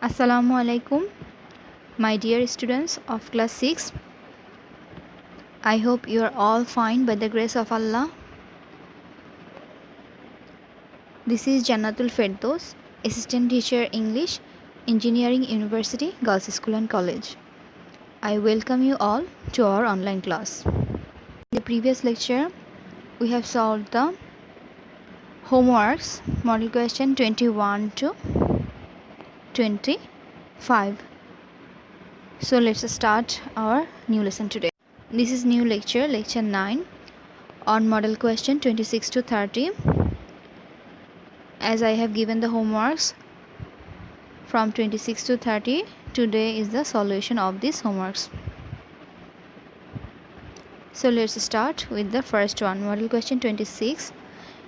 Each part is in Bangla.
Assalamu alaikum, my dear students of class 6. I hope you are all fine by the grace of Allah. This is Jannatul Firdaus, Assistant Teacher English, Engineering University, Girls School and College. I welcome you all to our online class. In the previous lecture, we have solved the homeworks, model question 21 to 25. So let's start our new lesson today. This is new lecture 9 on model question 26 to 30. As I have given the homeworks from 26 to 30, today is the solution of these homeworks. So let's start with the first one, model question 26.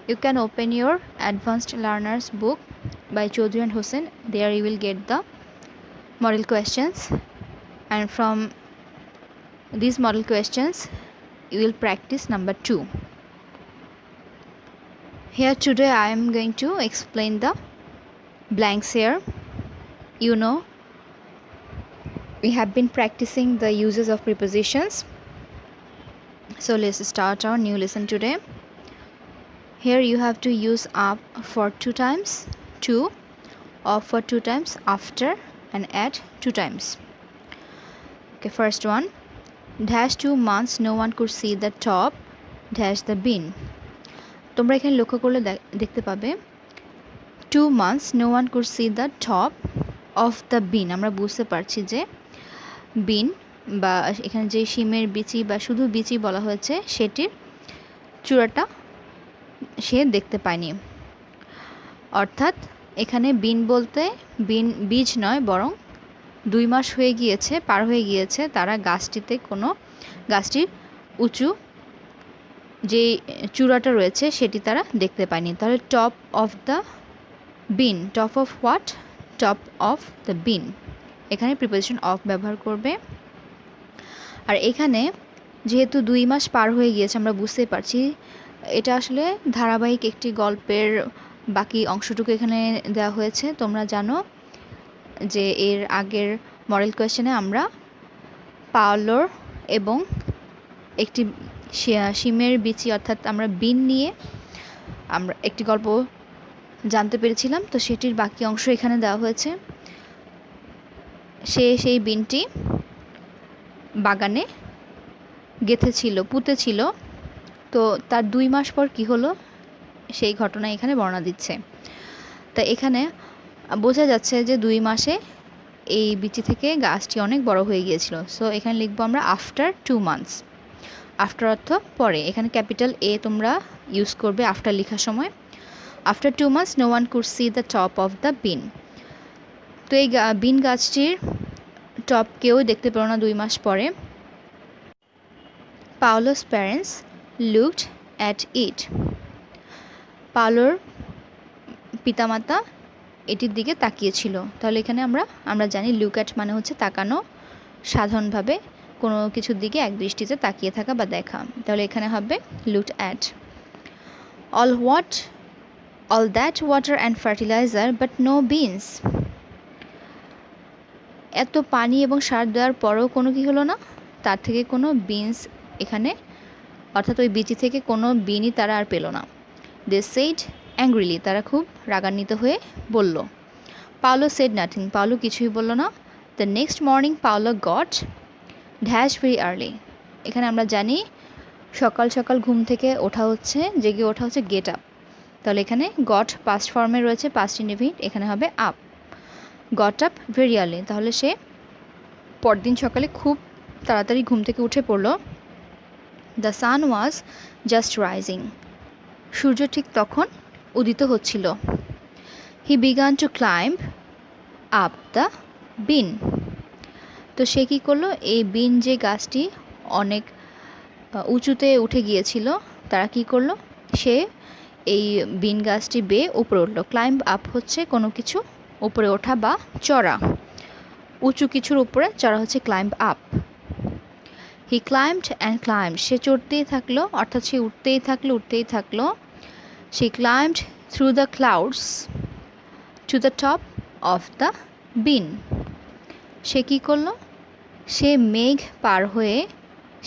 You can open your advanced learners book by Chaudhry and Hussain. There you will get the model questions, and from these model questions you will practice number 2. Here today I am going to explain the blanks here. You know, we have been practicing the uses of prepositions. So let's start our new lesson today. Here you have to use up for 2 times, to, off for 2 times, after, and at 2 times. Okay, first one. Dash 2 months no one could see the top dash the bin. তোমরা এখানে লক্ষ্য করলে দেখতে পাবে 2 months no one could see the top of the bin. আমরা বুঝতে পারছি যে বিন বা এখানে যে শিমের বিচি বা শুধু বিচি বলা হয়েছে সেটির চূড়াটা সে দেখতে পায়নি। অর্থাৎ এখানে বিন বলতে বীজ নয়, বরং 2 মাস হয়ে গিয়েছে, পার হয়ে গিয়েছে, তারা গাছটির উঁচু যে চূড়াটা রয়েছে সেটি তারা দেখতে পায়নি। তাহলে top of the bean, top of what? Top of the bean. এখানে প্রিপোজিশন অফ ব্যবহার করবে। আর এখানে যেহেতু 2 মাস পার হয়ে গিয়েছে, আমরা বুঝতে পারছি এটা আসলে ধারাবাহিক একটি গল্পের বাকি অংশটুকু এখানে দেওয়া হয়েছে। তোমরা জানো যে এর আগের মডেল কোয়েশ্চেনে আমরা পাওলোর এবং একটি শিমের বিচি অর্থাৎ আমরা বিন নিয়ে আমরা একটি গল্প জানতে পেরেছিলাম। তো সেটির বাকি অংশ এখানে দেওয়া হয়েছে। সেই বিনটি বাগানে গেঁথেছিল, পুঁতেছিল। তো তার 2 মাস পর কি হলো সেই ঘটনা এখানে বর্ণনা দিচ্ছে। তা এখানে বোঝা যাচ্ছে যে 2 মাসে এই বিচি থেকে গাছটি অনেক বড় হয়ে গিয়েছিল। সো এখানে লিখবো আমরা আফটার 2 মান্থস। আফটার অর্থ পরে, এখানে ক্যাপিটাল এ তোমরা ইউজ করবে আফটার লেখার সময়। After 2 months no one could see the top of the bean. তো এই বিন গাছটির টপ কেউ দেখতে পেল না 2 মাস পরে। পাওলোস প্যারেন্টস লুকড অ্যাট ইট। পাওলোর পিতামাতা এটির দিকে তাকিয়েছিল। তাহলে এখানে আমরা জানি লুক অ্যাট মানে হচ্ছে তাকানো, সাধারণভাবে কোনো কিছুর দিকে এক দৃষ্টিতে তাকিয়ে থাকা বা দেখা। তাহলে এখানে হবে looked at. All that water and fertiliser but no beans. এত পানি এবং সার দেওয়ার পরও কোনো কি হলো না, তার থেকে কোনো বিনস এখানে অর্থাৎ ওই বিচি থেকে কোনো বিনই তারা আর পেল না। দে সেড অ্যাংগ্রিলি, তারা খুব রাগান্বিত হয়ে বলল। পাওলো সেড নাথিং, পাওলো কিছুই বলল না। The next morning Paolo got dash very early. এখানে আমরা জানি সকাল সকাল ঘুম থেকে ওঠা হচ্ছে, জেগে ওঠা হচ্ছে গেট আপ। তাহলে এখানে গট পাস্ট ফর্মে রয়েছে, পাস্ট ইনডেফিনিট, এখানে হবে up. Got up very early, তাহলে সে পরদিন সকালে খুব তাড়াতাড়ি ঘুম থেকে উঠে পড়ল। The sun was just rising, সূর্য ঠিক তখন উদিত হচ্ছিল। He began to climb up the bean. তো সে কী করলো, এই বিন যে গাছটি অনেক উঁচুতে উঠে গিয়েছিল, তারা কি করলো, সে এই বিন গাছটি বেয়ে উপরে উঠলো। ক্লাইম্ব আপ হচ্ছে কোনো কিছু উপরে ওঠা বা চড়া, উঁচু কিছুর উপরে চড়া হচ্ছে climb up. He climbed and climbed, সে চড়তেই থাকলো অর্থাৎ সে উঠতেই থাকলো। She climbed through the clouds to the top of the bean. সে কী করলো? সে মেঘ পার হয়ে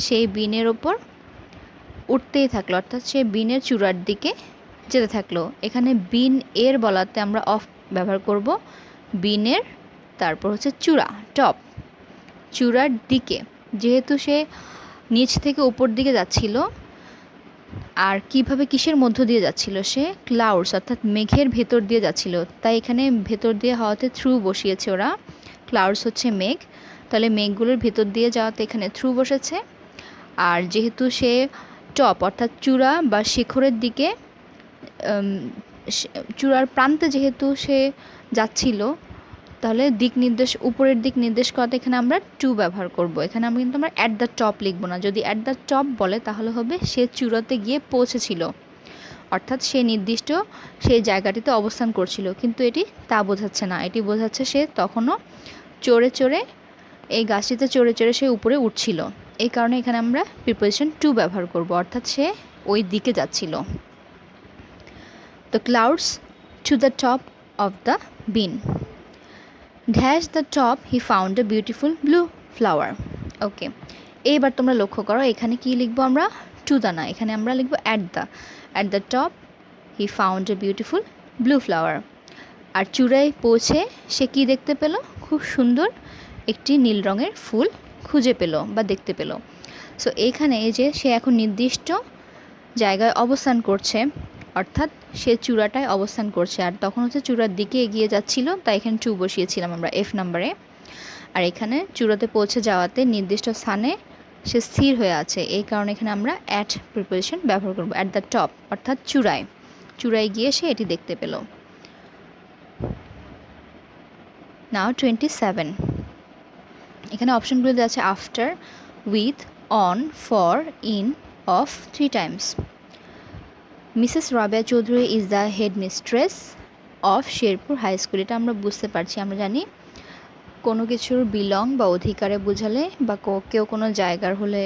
সেই বিনের ওপর উঠতেই থাকলো, অর্থাৎ সে বিনের চূড়ার দিকে যেতে থাকলো। এখানে বিন এর বলাতে আমরা অফ ব্যবহার করব। বিনের তারপর হচ্ছে চূড়া, টপ, চূড়ার দিকে। যেহেতু সে নিচ থেকে উপর দিকে যাচ্ছিল, আর কিভাবে কিসের মধ্য দিয়ে যাচ্ছিল? সে ক্লাউডস অর্থাৎ মেঘের ভেতর দিয়ে যাচ্ছিল, তাই এখানে ভেতর দিয়ে হওয়াতে থ্রু বসিয়েছে ওরা। ক্লাউডস হচ্ছে মেঘ, তাহলে মেঘগুলোর ভেতর দিয়ে যাওয়াতে এখানে থ্রু বসেছে। আর যেহেতু সে টপ অর্থাৎ চূড়া বা শিখরের দিকে, চূড়ার প্রান্তে যেহেতু সে যাচ্ছিল, তাহলে দিক নির্দেশ, উপরের দিক নির্দেশ করাতে এখানে আমরা টু ব্যবহার করব। এখানে আমরা কিন্তু আমরা অ্যাট দ্য টপ লিখব না। যদি অ্যাট দ্য টপ বলে তাহলে হবে সে চূড়াতে গিয়ে পৌঁছেছিল, অর্থাৎ সে নির্দিষ্ট সেই জায়গাটিতে অবস্থান করছিল। কিন্তু এটি তা বোঝাচ্ছে না, এটি বোঝাচ্ছে সে তখনও চড়ে চড়ে, এই গাছটিতে চড়ে চড়ে সে উপরে উঠছিল। এই কারণে এখানে আমরা প্রিপোজিশন টু ব্যবহার করব, অর্থাৎ সে ওই দিকে যাচ্ছিল। The clouds to the top of the bin. Dash the top he found a beautiful blue flower. ওকে, এইবার তোমরা লক্ষ্য করো এখানে কি লিখবো আমরা? টু দ্য না, এখানে আমরা লিখবো at the top he found a beautiful blue flower. আর চূড়ায় পৌঁছে সে কি দেখতে পেল? খুব সুন্দর একটি নীল রঙের ফুল খুঁজে পেল বা দেখতে পেল। সো এইখানে এই যে সে এখন নির্দিষ্ট জায়গায় অবস্থান করছে, অর্থাৎ সে চূড়াটায় অবস্থান করছে, আর তখন হচ্ছে চূড়ার দিকে এগিয়ে যাচ্ছিল, তাই এখানে টু বসিয়েছিলাম আমরা এফ নাম্বারে। আর এখানে চূড়াতে পৌঁছে যাওয়াতে নির্দিষ্ট স্থানে সে স্থির হয়ে আছে, এই কারণে এখানে আমরা অ্যাট প্রিপোজিশন ব্যবহার করব। অ্যাট দ্য টপ অর্থাৎ চূড়ায় গিয়ে সে এটি দেখতে পেল। নাও 27, এখানে অপশনগুলো দেওয়া আছে after, with, on, for, in, of 3 times. Mrs Rabeya Chowdhury is the headmistress of Sherpur high school. এটা আমরা বুঝতে পারছি, আমরা জানি কোনো কিছুর বিলং বা অধিকারে বোঝালে বা কেউ কোনো জায়গার হলে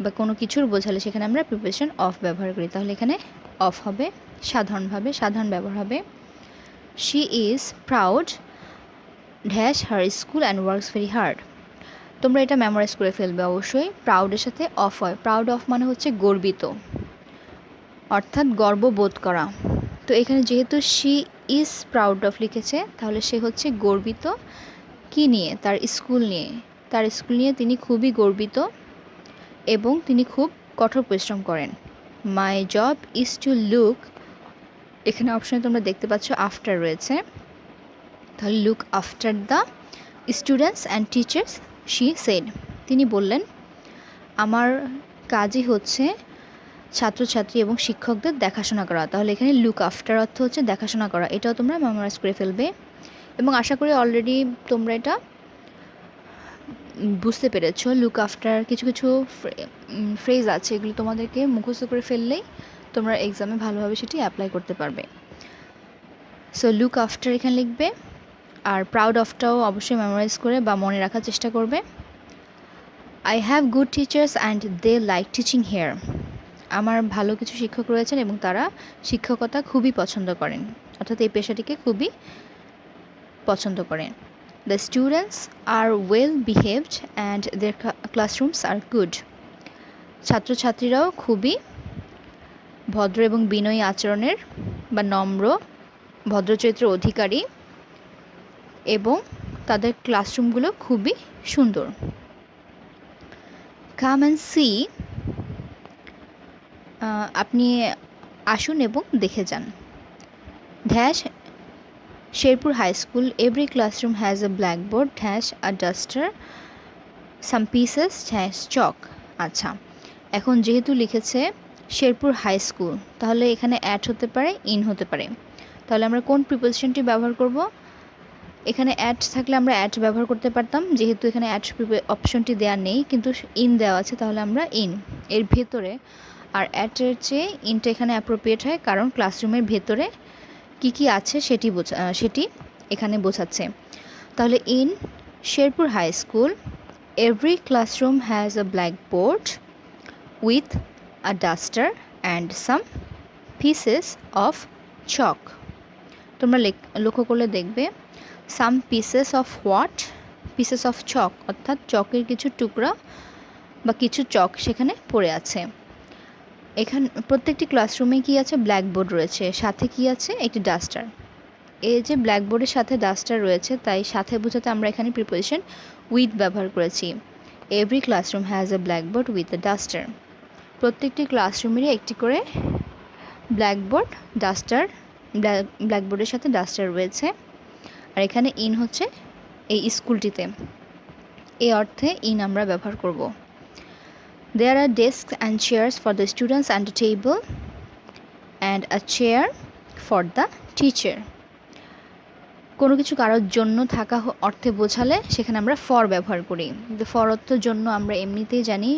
বা কোনো কিছুর বোঝালে সেখানে আমরা প্রিপোজিশন অফ ব্যবহার করি। তাহলে এখানে অফ হবে, সাধারণভাবে সাধারণ ব্যবহার হবে। She is proud dash her school and works very hard. তোমরা এটা মেমোরাইজ করে ফেলবে অবশ্যই। প্রাউডের সাথে অফ হয়, প্রাউড অফ মানে হচ্ছে গর্বিত, অর্থাৎ গর্ববোধ করা। তো এখানে যেহেতু শি ইজ প্রাউড অফ লিখেছে, তাহলে সে হচ্ছে গর্বিত কি নিয়ে? তার স্কুল নিয়ে। তার স্কুল নিয়ে তিনি খুবই গর্বিত এবং তিনি খুব কঠোর পরিশ্রম করেন। My job is to look, এখানে অপশনে তোমরা দেখতে পাচ্ছ আফটার রয়েছে, তাহলে look after the students and teachers she said. তিনি বললেন আমার কাজই হচ্ছে ছাত্রছাত্রী এবং শিক্ষকদের দেখাশোনা করা। তাহলে এখানে লুক আফটার অর্থ হচ্ছে দেখাশোনা করা। এটাও তোমরা মেমোরাইজ করে ফেলবে এবং আশা করি অলরেডি তোমরা এটা বুঝতে পেরেছো। লুক আফটার কিছু কিছু ফ্রেজ আছে, এগুলো তোমাদেরকে মুখস্থ করে ফেললেই তোমরা এক্সামে ভালোভাবে সেটি অ্যাপ্লাই করতে পারবে। সো লুক আফটার এখানে লিখবে, আর প্রাউড অফটাও অবশ্যই মেমোরাইজ করে বা মনে রাখার চেষ্টা করবে। I have good teachers and they like teaching here. আমার ভালো কিছু শিক্ষক রয়েছেন এবং তারা শিক্ষকতা খুবই পছন্দ করেন, অর্থাৎ এই পেশাটিকে খুবই পছন্দ করেন। The students are well behaved and their classrooms are good. ছাত্রছাত্রীরাও খুবই ভদ্র এবং বিনয়ী আচরণের বা নম্র ভদ্রচরিত্রের অধিকারী এবং তাদের ক্লাসরুমগুলো খুবই সুন্দর। কাম অ্যান্ড সি, আপনি আসুন এবং দেখে যান। Dash Sherpur high school, every classroom has a blackboard dash a duster some pieces dash chalk. আচ্ছা, এখন যেহেতু লিখেছে শেরপুর হাই স্কুল, তাহলে এখানে অ্যাট হতে পারে, ইন হতে পারে। তাহলে আমরা কোন প্রিপোজিশনটি ব্যবহার করব? এখানে অ্যাট থাকলে আমরা অ্যাট ব্যবহার করতে পারতাম, যেহেতু এখানে অ্যাট অপশনটি দেওয়া নেই কিন্তু ইন দেওয়া আছে, তাহলে আমরা ইন এর ভেতরে। আর অ্যাটের চেয়ে ইনটা এখানে অ্যাপ্রোপ্রিয়েট হয়, কারণ ক্লাসরুমের ভেতরে কি আছে সেটি এখানে বোঝাচ্ছে। তাহলে in Sherpur high school every classroom has a blackboard with a duster and some pieces of chalk. তোমরা লক্ষ্য করলে দেখবে some pieces of what, pieces of chalk, অর্থাৎ চকের কিছু টুকরা বা কিছু চক সেখানে পড়ে আছে। এখানে প্রত্যেকটি ক্লাসরুমে কি আছে, ব্ল্যাকবোর্ড রয়েছে, সাথে কি আছে, একটি ডাস্টার। এই যে ব্ল্যাকবোর্ডের সাথে ডাস্টার রয়েছে, তাই সাথে বোঝাতে আমরা এখানে প্রিপোজিশন উইথ ব্যবহার করেছি। Every classroom has a blackboard with a duster. প্রত্যেকটি ক্লাসরুমেরই একটি করে ব্ল্যাকবোর্ড, ডাস্টার, ব্ল্যাকবোর্ডের সাথে ডাস্টার রয়েছে। আর এখানে ইন হচ্ছে এই স্কুলটিতে, এই অর্থে ইন আমরা ব্যবহার করব। There are desk and chairs for the students and a table and a chair for the teacher. কোনো কিছু কারোর জন্য থাকা অর্থে বোঝালে সেখানে আমরা ফর ব্যবহার করি। কিন্তু ফর অর্থ জন্য আমরা এমনিতেই জানি,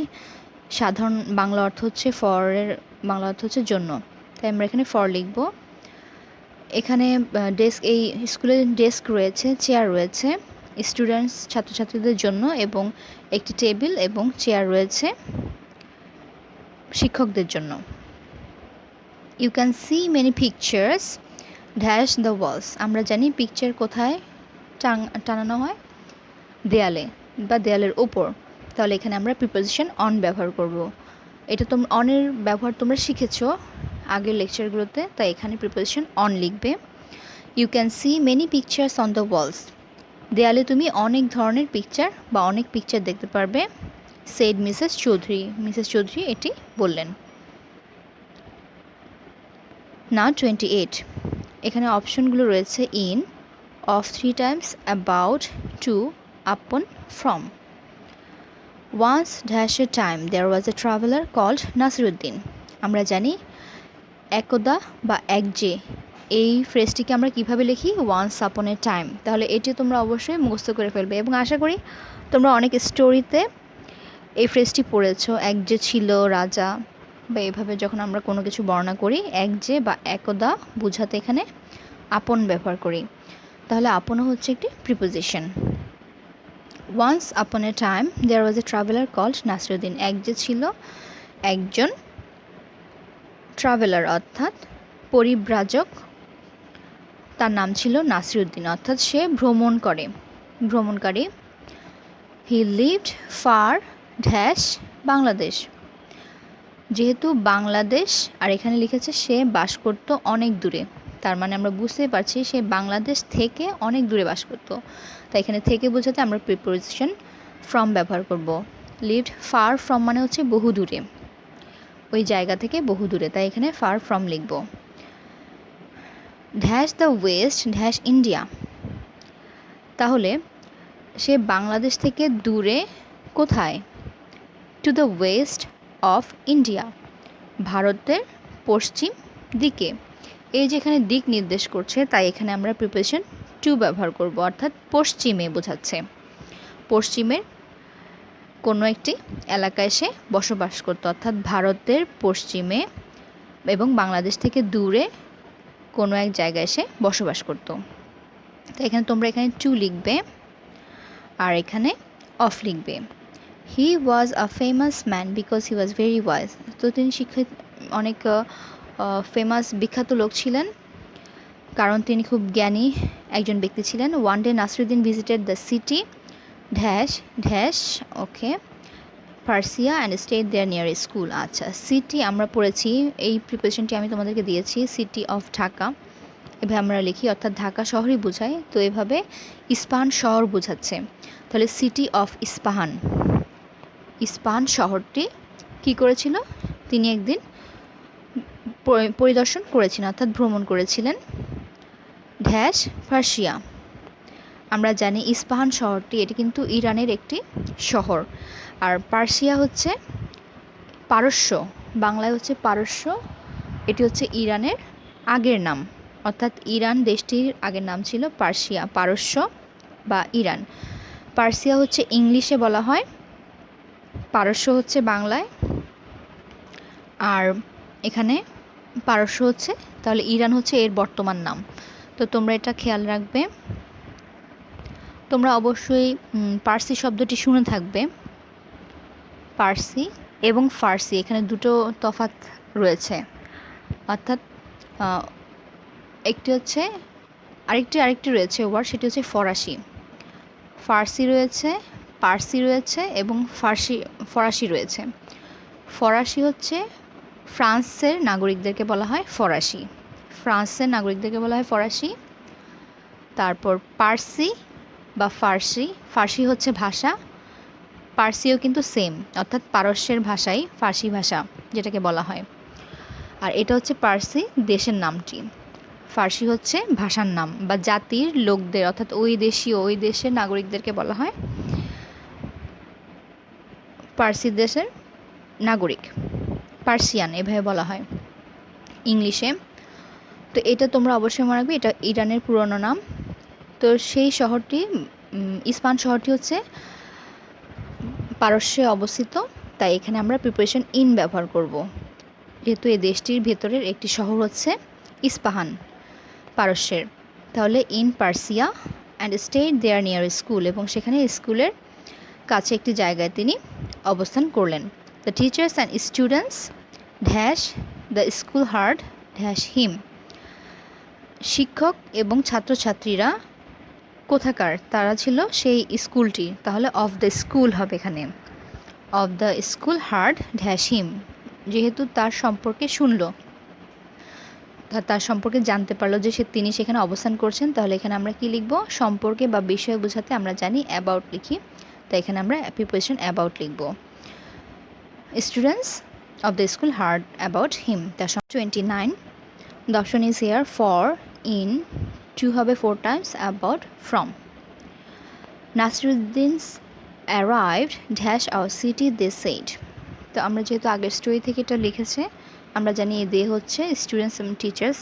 সাধারণ বাংলা অর্থ হচ্ছে ফরের বাংলা অর্থ হচ্ছে জন্য, তাই আমরা এখানে ফর লিখব। এখানে ডেস্ক, এই স্কুলে ডেস্ক রয়েছে, চেয়ার রয়েছে স্টুডেন্টস ছাত্রছাত্রীদের জন্য, এবং একটি টেবিল এবং চেয়ার রয়েছে শিক্ষকদের জন্য। You can see many pictures dash the walls. আমরা জানি পিকচার কোথায় টানানো হয়, দেয়ালে বা দেয়ালের ওপর, তাহলে এখানে আমরা প্রিপোজিশন অন ব্যবহার করব। এটা অনের ব্যবহার তোমরা শিখেছো আগের লেকচারগুলোতে, তাই এখানে প্রিপোজিশন অন লিখবে। You can see many pictures on the walls. দেয়ালে তুমি অনেক ধরনের পিকচার বা অনেক পিকচার দেখতে পারবে, said Mrs Chowdhury. Mrs Chowdhury এটি বললেন। না 28, এখানে অপশনগুলো রয়েছে in, of 3 times, about, to, upon, from. Once dash a time there was a traveller called Nasiruddin. আমরা জানি একদা বা একজে, এই ফ্রেজটিকে আমরা কিভাবে লিখি, ওয়ান্স আপন এ টাইম। তাহলে এটি তোমরা অবশ্যই মুখস্থ করে ফেলবে, এবং আশা করি তোমরা অনেক স্টোরিতে এই ফ্রেজটি পড়েছো। একজে ছিল রাজা, বা এভাবে যখন আমরা কোনো কিছু বর্ণনা করি, একজে বা একদা বোঝাতে এখানে আপন ব্যবহার করি। তাহলে আপনও হচ্ছে একটি preposition. Once upon a time there was a traveller called Nasiruddin. একজে ছিল একজন ট্রাভেলার, অর্থাৎ পরিব্রাজক, তার নাম ছিল নাসিরুদ্দিন, অর্থাৎ সে ভ্রমণকারী। He lived far dash Bangladesh. যেহেতু বাংলাদেশ আর এখানে লিখেছে সে বাস করত অনেক দূরে, তার মানে আমরা বুঝতে পারছি সে বাংলাদেশ থেকে অনেক দূরে বাস করত, তাই এখানে থেকে বোঝাতে আমরা প্রিপোজিশন ফ্রম ব্যবহার করব। লিভড ফার ফ্রম মানে হচ্ছে বহু দূরে, ওই জায়গা থেকে বহু দূরে, তাই এখানে ফার ফ্রম লিখব। Dash the West dash India. তাহলে সে বাংলাদেশ থেকে দূরে কোথায়, to the West of India, ভারতের পশ্চিম দিকে। এই যে এখানে দিক নির্দেশ করছে, তাই এখানে আমরা প্রিপোজিশন টু ব্যবহার করব, অর্থাৎ পশ্চিমে বোঝাচ্ছে। পশ্চিমের কোনো একটি এলাকায় সে বসবাস করত, অর্থাৎ ভারতের পশ্চিমে এবং বাংলাদেশ থেকে দূরে কোনো এক জায়গায় সে বসবাস করত। তো এখানে তোমরা এখানে টু লিখবে আর এখানে অফ লিখবে। He was a famous man because he was very wise. তো তিনি অনেক ফেমাস, বিখ্যাত লোক ছিলেন, কারণ তিনি খুব জ্ঞানী একজন ব্যক্তি ছিলেন। One day Nasiruddin visited the city dash dash, okay, Persia and stayed there near school. আচ্ছা, সিটি আমরা পড়েছি, এই প্রিপারেশনটি আমি তোমাদেরকে দিয়েছি, সিটি অফ ঢাকা এভাবে আমরা লিখি, অর্থাৎ ঢাকা শহরই বোঝায়, তো এভাবে ইস্পাহান শহর বোঝাচ্ছে। তাহলে সিটি অফ ইস্পাহান, ইস্পাহান শহরটি কি করেছিল, তিনি একদিন পরিদর্শন করেছিলেন, অর্থাৎ ভ্রমণ করেছিলেন। ড্যাশ পার্সিয়া, আমরা জানি ইস্পাহান শহরটি এটি কিন্তু ইরানের একটি শহর, আর পার্সিয়া হচ্ছে পারস্য, বাংলায় হচ্ছে পারস্য, এটি হচ্ছে ইরানের আগের নাম, অর্থাৎ ইরান দেশটির আগের নাম ছিল পার্সিয়া, পারস্য বা ইরান। পার্সিয়া হচ্ছে ইংলিশে বলা হয়, পারস্য হচ্ছে বাংলায়, আর এখানে পারস্য হচ্ছে, তাহলে ইরান হচ্ছে এর বর্তমান নাম। তো তোমরা এটা খেয়াল রাখবে। তোমরা অবশ্যই পার্সি শব্দটি শুনে থাকবে, পার্সি এবং ফার্সি এখানে দুটো তফাৎ রয়েছে, অর্থাৎ একটি হচ্ছে আরেকটি রয়েছে ওয়ার্ড, সেটি হচ্ছে ফরাসি। ফার্সি রয়েছে, পার্সি রয়েছে এবং ফরাসি রয়েছে। ফরাসি হচ্ছে ফ্রান্সের নাগরিকদেরকে বলা হয় ফরাসি, ফ্রান্সের নাগরিকদেরকে বলা হয় ফরাসি। তারপর পার্সি বা ফার্সি হচ্ছে ভাষা, পার্সিও কিন্তু সেম, অর্থাৎ পারস্যের ভাষাই ফার্সি ভাষা যেটাকে বলা হয়। আর এটা হচ্ছে পার্সি দেশের নামটি, ফার্সি হচ্ছে ভাষার নাম বা জাতির লোকদের, অর্থাৎ ওই দেশের নাগরিকদেরকে বলা হয় পার্সি দেশের নাগরিক, পার্সিয়ান এভাবে বলা হয় ইংলিশে। তো এটা তোমরা অবশ্যই মনে রাখবে, এটা ইরানের পুরনো নাম। তো সেই শহরটি, ইস্পাহান শহরটি হচ্ছে পারস্যে অবস্থিত, তাই এখানে আমরা প্রিপারেশন ইন ব্যবহার করব, যেহেতু এই দেশটির ভেতরের একটি শহর হচ্ছে ইস্পাহান পারস্যের। তাহলে in Persia and stayed there near school, এবং সেখানে স্কুলের কাছে একটি জায়গায় তিনি অবস্থান করলেন। The teachers and students dash the school heard dash him, শিক্ষক এবং ছাত্রছাত্রীরা কোথাকার, তারা ছিল সেই স্কুলটি, তাহলে অফ দ্য স্কুল হবে এখানে, of the school heard dash হিম, যেহেতু তার সম্পর্কে শুনলো, তার সম্পর্কে জানতে পারলো যে তিনি সেখানে অবস্থান করছেন, তাহলে এখানে আমরা কি লিখব, সম্পর্কে বা বিষয় বোঝাতে আমরা জানি অ্যাবাউট লিখি, তাই এখানে আমরা প্রিপোজিশন অ্যাবাউট লিখব। Students of the school heard about him. তার 29, the option is here for, in, to হবে 4 times, about, from. Nasiruddin's arrived dash our city they said. তো আমরা যেহেতু আগের স্টোরি থেকে এটা লিখেছে, আমরা জানি দে হচ্ছে স্টুডেন্টস এবং টিচার্স,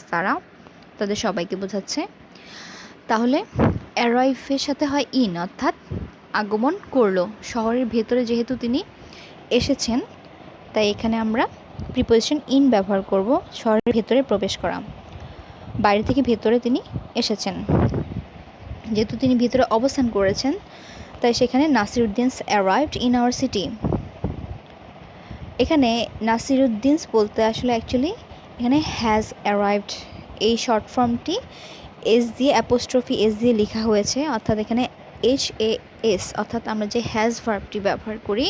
তাদের সবাইকে বোঝাচ্ছে। তাহলে অ্যারাইভের সাথে হয় ইন, অর্থাৎ আগমন করলো, শহরের ভেতরে যেহেতু তিনি এসেছেন, তাই এখানে আমরা প্রিপোজিশন ইন ব্যবহার করব, শহরের ভেতরে প্রবেশ করা, বাইরে থেকে ভেতরে তিনি এসেছেন, যেহেতু তিনি ভিতরে অবস্থান করেছেন, তাই সেখানে নাসিরুদ্দিনস অ্যারাইভড ইন আওয়ার সিটি। এখানে নাসিরুদ্দিনস বলতে আসলে অ্যাকচুয়ালি এখানে হ্যাজ অ্যারাইভড, এই শর্ট ফর্মটি এস দিয়ে অ্যাপোস্ট্রফি এস দিয়ে লেখা হয়েছে, অর্থাৎ এখানে HAS, অর্থাৎ আমরা যে হ্যাজ ভার্বটি ব্যবহার করি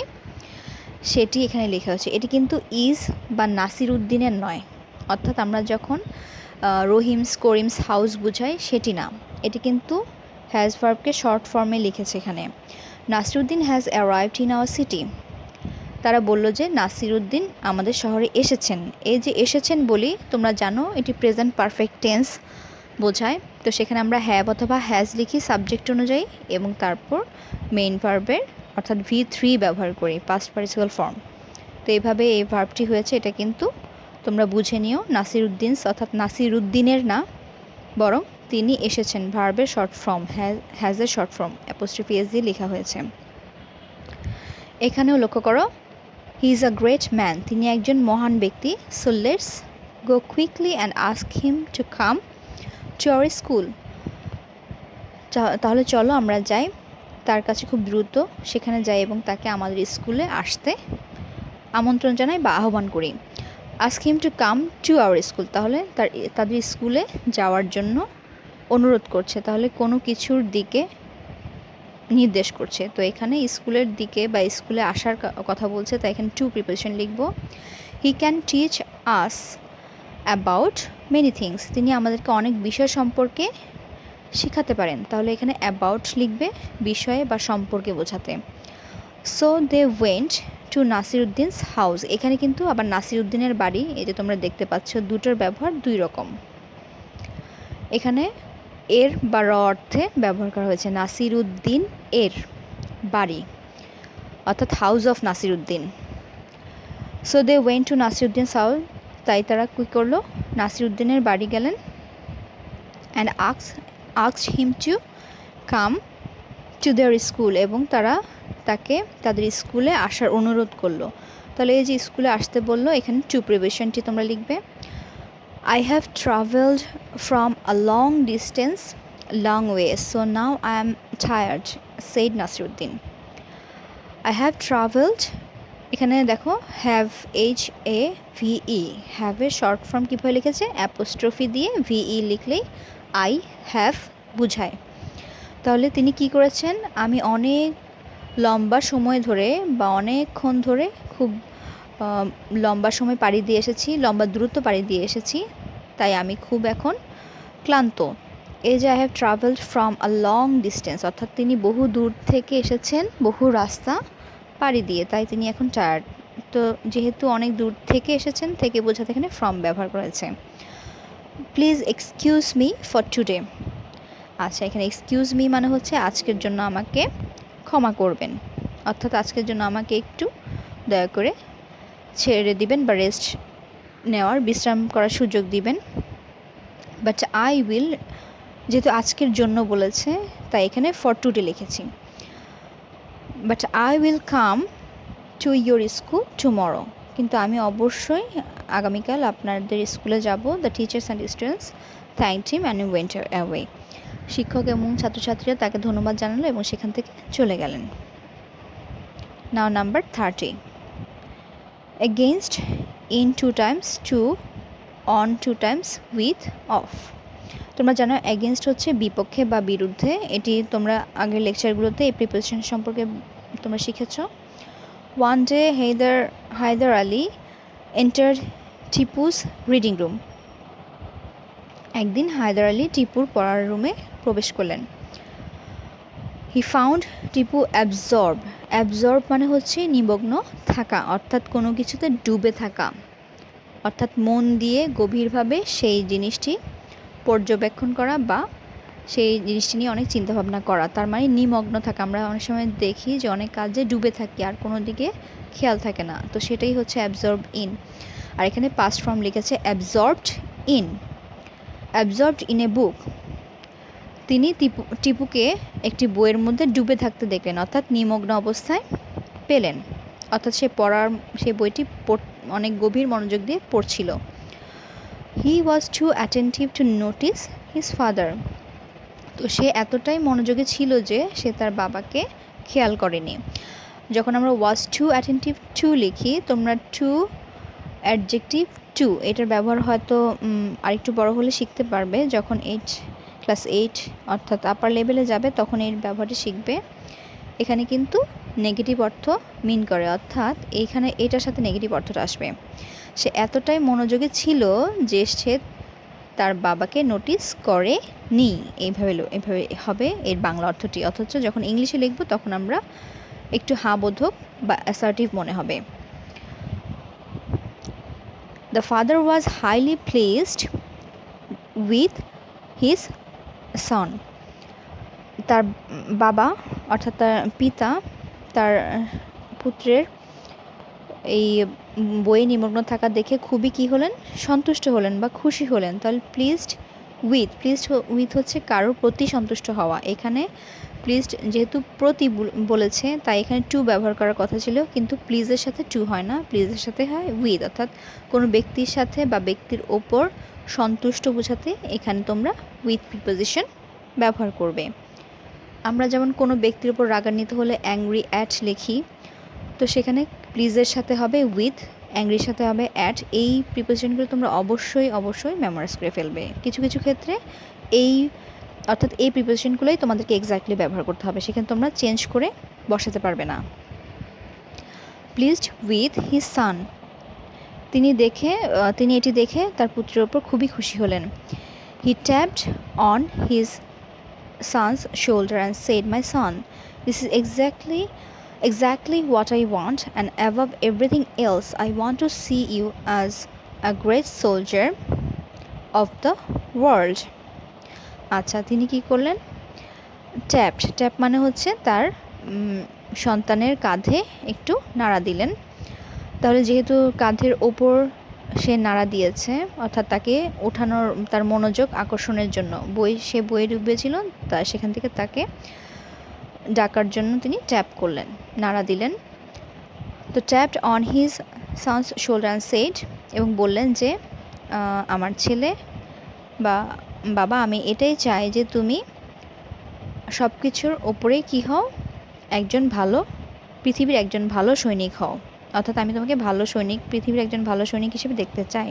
সেটি এখানে লেখা হয়েছে। এটি কিন্তু ইজ বা নাসিরুদ্দিনের নয়, অর্থাৎ আমরা যখন রহিমস করিমস হাউস বুঝাই সেটি না, এটি কিন্তু হ্যাজ ভার্বকে শর্ট ফর্মে লিখেছে এখানে। Nasiruddin has arrived in our city, তারা বলল যে নাসিরুদ্দিন আমাদের শহরে এসেছেন। এই যে এসেছেন বলি তোমরা জানো এটি প্রেজেন্ট পারফেক্ট টেন্স বোঝায়, তো সেখানে আমরা হ্যাভ অথবা হ্যাজ লিখি সাবজেক্ট অনুযায়ী, এবং তারপর মেইন ভার্বের অর্থাৎ V3 ব্যবহার করি, পাস্ট পার্টিসিপাল ফর্ম। তো এইভাবে এই ভার্বটি হয়েছে, এটা কিন্তু তোমরা বুঝে নিও, নাসিরুদ্দিন অর্থাৎ নাসিরুদ্দিনের না, বরং তিনি এসেছেন, ভার্বের শর্ট ফর্ম, হ্যাজের শর্ট ফর্ম অ্যাপোস্ট্রফি এস দিয়ে লেখা হয়েছে। এখানেও লক্ষ্য করো, he is a great man, তিনি একজন মহান ব্যক্তি। So let's go quickly and ask him to come to our school, তাহলে চলো আমরা যাই তার কাছে খুব দ্রুত, সেখানে যাই এবং তাকে আমাদের স্কুলে আসতে আমন্ত্রণ জানাই বা আহ্বান করি। Ask him to come to our school, তাহলে তাদের স্কুলে যাওয়ার জন্য অনুরোধ করছে, তাহলে কোনো কিছুর দিকে নির্দেশ করছে। তো এখানে স্কুলের দিকে বা স্কুলে আসার কথা বলছে, তাই এখানে টু প্রিপোজিশন লিখব। He can teach us about many things, তিনি আমাদেরকে অনেক বিষয় সম্পর্কে শেখাতে পারেন, তাহলে এখানে অ্যাবাউট লিখবে, বিষয়ে বা সম্পর্কে বোঝাতে। So they went to Nasiruddin's house, এখানে কিন্তু আবার নাসিরুদ্দিনের বাড়ি, এই যে তোমরা দেখতে পাচ্ছ দুটোর ব্যবহার দুই রকম, এখানে এর বা র অর্থে ব্যবহার করা হয়েছে, নাসিরুদ্দিন এর বাড়ি, অর্থাৎ house of Nasiruddin. So they went to Nasiruddin's house, তাই তারা কী করলো, নাসিরুদ্দিনের বাড়ি গেলেন। And asked him to come to their school, এবং তারা তাকে তাদের স্কুলে আসার অনুরোধ করলো। তাহলে এই যে স্কুলে আসতে বললো, এখানে টু প্রিপোজিশনটি তোমরা লিখবে। I have traveled from a long distance, long way, so now I am tired, said Nasiruddin. I have traveled, এখানে দেখো have HAVE, have এর শর্ট ফর্ম কীভাবে লিখেছে, অ্যাপোস্ট্রফি দিয়ে VE লিখলেই আই হ্যাভ বুঝায়। তাহলে তিনি কি করেছেন, আমি অনেক লম্বা সময় ধরে বা অনেকক্ষণ ধরে খুব লম্বা সময় পাড়ি দিয়ে এসেছি, লম্বা দূরত্ব পাড়ি দিয়ে এসেছি, তাই আমি খুব এখন ক্লান্ত। এই যে I have travelled from a long distance, অর্থাৎ তিনি বহু দূর থেকে এসেছেন, বহু রাস্তা পাড়ি দিয়ে, তাই তিনি এখন টায়ার্ড। তো যেহেতু অনেক দূর থেকে এসেছেন, থেকে বোঝাতে এখানে ফ্রম ব্যবহার করেছে। Please excuse me for today. আচ্ছা, এখানে এক্সকিউজ মি মানে হচ্ছে আজকের জন্য আমাকে ক্ষমা করবেন, অর্থাৎ আজকের জন্য আমাকে একটু দয়া করে ছেড়ে দিবেন বা রেস্ট নেওয়ার, বিশ্রাম করার সুযোগ দিবেন। বাট আই উইল, যেহেতু আজকের জন্য বলেছে তাই এখানে ফর টুডে লিখেছি। But I will come to your school tomorrow, কিন্তু আমি অবশ্যই আগামীকাল আপনাদের স্কুলে যাব। The teachers and students thanked him and went away. শিক্ষক এবং ছাত্রছাত্রীরা তাকে ধন্যবাদ জানালো এবং সেখান থেকে চলে গেলেন। Now number 30, against, in 2 times, to, on 2 times, with, of. তোমরা জানো এগেইনস্ট হচ্ছে বিপক্ষে বা বিরুদ্ধে। এটি তোমরা আগের লেকচারগুলোতে এই প্রিপোজিশন সম্পর্কে তোমরা শিখেছ। One day Hyder Ali entered Tipu's reading room. একদিন হায়দার আলী টিপুর পড়ার রুমে প্রবেশ করলেন। হি ফাউন্ড টিপু অ্যাবজর্ব মানে হচ্ছে নিমগ্ন থাকা, অর্থাৎ কোনো কিছুতে ডুবে থাকা, অর্থাৎ মন দিয়ে গভীরভাবে সেই জিনিসটি পর্যবেক্ষণ করা বা সেই জিনিসটি নিয়ে অনেক চিন্তাভাবনা করা, তার মানে নিমগ্ন থাকা। আমরা অনেক সময় দেখি যে অনেক কাজে ডুবে থাকি আর কোনো দিকে খেয়াল থাকে না, তো সেটাই হচ্ছে অ্যাবজর্ব ইন। আর এখানে পাস্ট ফর্ম লিখেছে অ্যাবজর্বড ইন এ বুক। তিনি টিপুকে একটি বইয়ের মধ্যে ডুবে থাকতে দেখলেন, অর্থাৎ নিমগ্ন অবস্থায় পেলেন, অর্থাৎ সেই বইটি অনেক গভীর মনোযোগ দিয়ে পড়ছিল। He was too attentive to notice his father. তো সে এতটাই মনোযোগী ছিল যে সে তার বাবাকে খেয়াল করেনি। যখন আমরা ওয়াজ টু অ্যাটেন্টিভ টু লিখি, তোমরা টু অ্যাডজেক্টিভ টু এটার ব্যবহার হয়তো আরেকটু বড় হলে শিখতে পারবে, যখন ক্লাস 8 অর্থাৎ আপার লেভেলে যাবে তখন এর ব্যবহারটি শিখবে। এখানে কিন্তু নেগেটিভ অর্থ মিন করে, অর্থাৎ এইখানে এটার সাথে নেগেটিভ অর্থটা আসবে। সে এতটাই মনোযোগী ছিল যে সে তার বাবাকে নোটিস করে নি, এইভাবে হবে এর বাংলা অর্থটি। অথচ যখন ইংলিশে লিখব তখন আমরা একটু হাবোধক বা অ্যাসার্টিভ মনে হবে। The father was highly placed with his son. তার বাবা অর্থাৎ তার পিতা তার পুত্রের এই বইয়ে নিমগ্ন থাকা দেখে খুবই কী হলেন, সন্তুষ্ট হলেন বা খুশি হলেন। তাহলে প্লিজড উইথ হচ্ছে কারোর প্রতি সন্তুষ্ট হওয়া। এখানে প্লিজড যেহেতু প্রতি বলেছে তাই এখানে টু ব্যবহার করার কথা ছিল, কিন্তু প্লিজের সাথে টু হয় না, প্লিজের সাথে হয় উইথ, অর্থাৎ কোনো ব্যক্তির সাথে বা ব্যক্তির ওপর সন্তুষ্ট বোঝাতে এখানে তোমরা উইথ প্রিপোজিশন ব্যবহার করবে। আমরা যেমন কোনো ব্যক্তির উপর রাগান্বিত হলে অ্যাংরি অ্যাট লিখি, তো সেখানে প্লিজের সাথে হবে উইথ, অ্যাংরির সাথে হবে অ্যাট। এই প্রিপোজিশনগুলো তোমরা অবশ্যই মেমোরাইজ করে ফেলবে। কিছু কিছু ক্ষেত্রে অর্থাৎ এই প্রিপোজিশনগুলোই তোমাদেরকে এক্স্যাক্টলি ব্যবহার করতে হবে, সেখানে তোমরা চেঞ্জ করে বসাতে পারবে না। প্লিজড উইথ হিজ সান, তিনি এটি দেখে তার পুত্রের ওপর খুবই খুশি হলেন। He tapped on his son's shoulder and said, "My son, this is exactly what I want, and above everything else I want to see you as a great soldier of the world." আচ্ছা, তিনি কি করলেন? ট্যাপ মানে হচ্ছে তার সন্তানের কাঁধে একটু নাড়া দিলেন। তাহলে যেহেতু কাঁধের ওপর সে নাড়া দিয়েছে, অর্থাৎ তাকে ওঠানোর, তার মনোযোগ আকর্ষণের জন্য, সে বইয়ে ডুবেছিল, তা সেখান থেকে তাকে ডাকার জন্য তিনি ট্যাপ করলেন, নাড়া দিলেন। তো tapped on his sons shoulder and said, এবং বললেন যে আমার ছেলে বা বাবা, আমি এটাই চাই যে তুমি সব কিছুর ওপরেই কী হও, পৃথিবীর একজন ভালো সৈনিক হও, অর্থাৎ আমি তোমাকে পৃথিবীর একজন ভালো সৈনিক হিসেবে দেখতে চাই।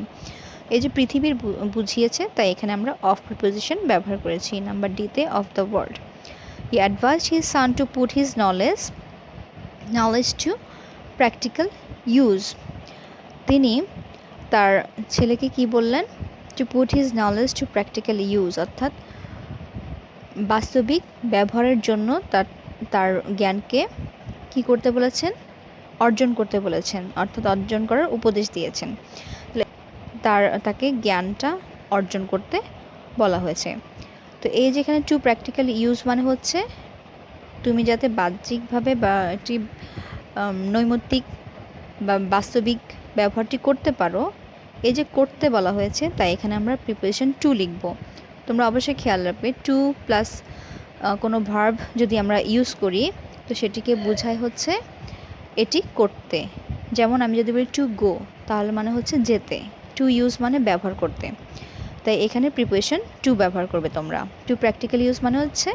এই যে পৃথিবীর বুঝিয়েছে, তাই এখানে আমরা অফ প্রিপোজিশন ব্যবহার করেছি নাম্বার ডিতে of the world. He advised his son to put his knowledge two practical use. তিনি তার ছেলেকে কি বললেন? To put his knowledge two practical use, অর্থাৎ বাস্তবিক ব্যবহারের জন্য তার জ্ঞানকে কি করতে বলেছেন? অর্জন করতে বলেছেন, অর্থাৎ অর্জন করার উপদেশ দিয়েছেন। তাকে জ্ঞানটা অর্জন করতে বলা হয়েছে। তো এই যেখানে টু প্র্যাকটিক্যাল ইউজ মানে হচ্ছে তুমি যাতে বাহ্যিকভাবে বা একটি নৈমিত্তিক বা বাস্তবিক ব্যবহারটি করতে পারো, এই যে করতে বলা হয়েছে, তাই এখানে আমরা প্রিপোজিশন টু লিখব। তোমরা অবশ্যই খেয়াল রাখবে, টু প্লাস কোনো ভার্ব যদি আমরা ইউজ করি তো সেটিকে বোঝায় হচ্ছে এটি করতে। যেমন আমি যদি বলি টু গো, তাহলে মানে হচ্ছে যেতে। টু ইউজ মানে ব্যবহার করতে, তাই এখানে প্রিপোজিশন টু ব্যবহার করবে তোমরা। টু প্র্যাকটিক্যাল ইউজ মানে হচ্ছে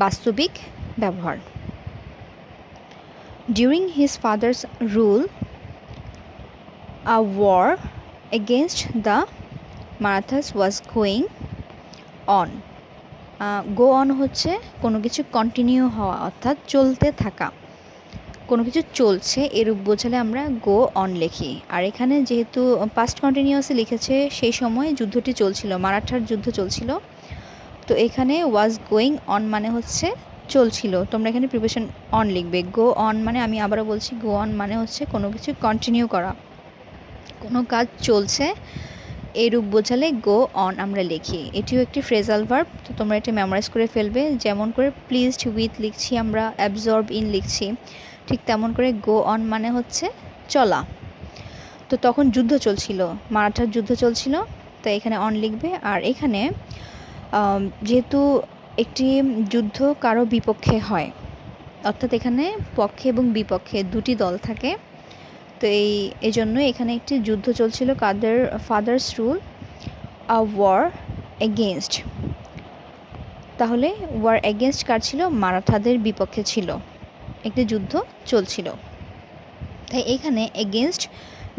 বাস্তবিক ব্যবহার। During his father's rule a war against the Marathas was going on. Go on হচ্ছে কোনো কিছু কন্টিনিউ হওয়া, অর্থাৎ চলতে থাকা। কোনো কিছু চলছে এরূপ বোঝালে আমরা গো অন লিখি। আর এখানে যেহেতু পাস্ট কন্টিনিউয়াসে লিখেছে, সেই সময় যুদ্ধটি চলছিল, মারাঠার যুদ্ধ চলছিল, তো এখানে ওয়াজ গোয়িং অন মানে হচ্ছে চলছিল। তোমরা এখানে প্রিপারেশন অন লিখবে। গো অন মানে, আমি আবারও বলছি, গো অন মানে হচ্ছে কোনো কিছু কন্টিনিউ করা, কোনো কাজ চলছে এরূপ বোঝালে গো অন আমরা লিখি। এটিও একটি ফ্রেজাল ভার্ব, তো তোমরা এটি মেমোরাইজ করে ফেলবে। যেমন করে প্লিজড উইথ লিখছি আমরা, অ্যাবজর্ব ইন লিখছি, ঠিক তেমন করে গো অন মানে হচ্ছে চলা। তো তখন যুদ্ধ চলছিল, মারাঠার যুদ্ধ চলছিল, তো এখানে অন লিখবে। আর এখানে যেহেতু একটি যুদ্ধ কারো বিপক্ষে হয়, অর্থাৎ এখানে পক্ষে এবং বিপক্ষে দুটি দল থাকে, তো এই জন্য এখানে একটি যুদ্ধ চলছিল কাদের? Father's rule a war against. তাহলে ওয়ার এগেনস্ট কার ছিল? মারাঠাদের বিপক্ষে ছিল, একটি যুদ্ধ চলছিল। তাই এখানে এগেনস্ট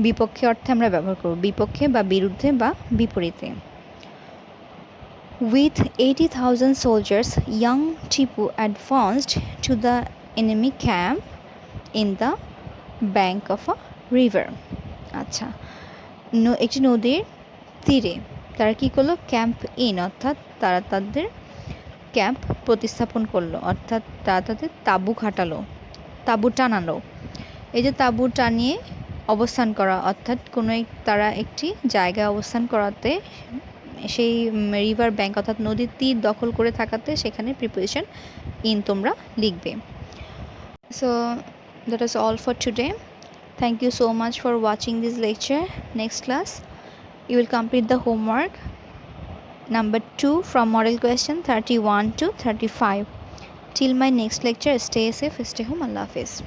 বিপক্ষে অর্থে আমরা ব্যবহার করব, বিপক্ষে বা বিরুদ্ধে বা বিপরীতে। With 80,000 soldiers, young Tipu advanced to the enemy camp in the bank of a river. আচ্ছা, একটি নদীর তীরে তারা কী করলো? ক্যাম্প ইন, অর্থাৎ তারা তাদের ক্যাম্প প্রতিস্থাপন করলো, অর্থাৎ তারা তাদের তাঁবু খাটালো, তাঁবু টানালো। এই যে তাঁবু টানিয়ে অবস্থান করা, অর্থাৎ তারা একটি জায়গায় অবস্থান করাতে, সেই রিভার ব্যাঙ্ক অর্থাৎ নদীর তীর দখল করে থাকাতে সেখানে প্রিপোজিশন ইন তোমরা লিখবে। So that is all for today. Thank you so much for watching this lecture. Next class you will complete the homework number 2 from model question 31 to 35. Till my next lecture, stay safe, stay home. Allah Hafiz.